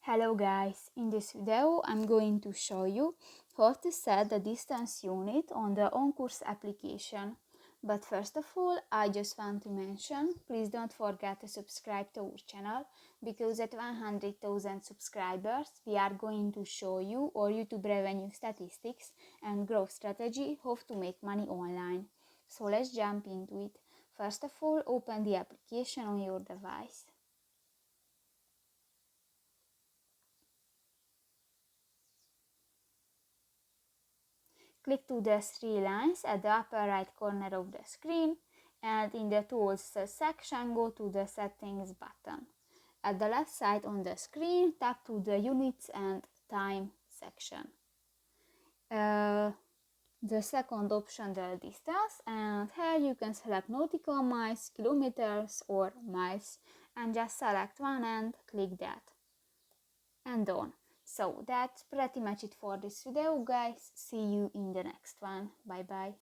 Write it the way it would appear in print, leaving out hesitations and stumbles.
Hello guys, in this video I'm going to show you how to set the distance unit on the OnCourse application. But first of all, I just want to mention, please don't forget to subscribe to our channel, because at 100,000 subscribers we are going to show you our YouTube revenue statistics and growth strategy, how to make money online. So let's jump into it. First of all, open the application on your device. Click to the three lines at the upper right corner of the screen, and in the Tools section go to the Settings button. At the left side on the screen, tap to the Units and Time section. The second option, the distance, and here you can select nautical miles, kilometers or miles, and just select one and click that. And done. So that's pretty much it for this video, guys. See you in the next one. Bye bye.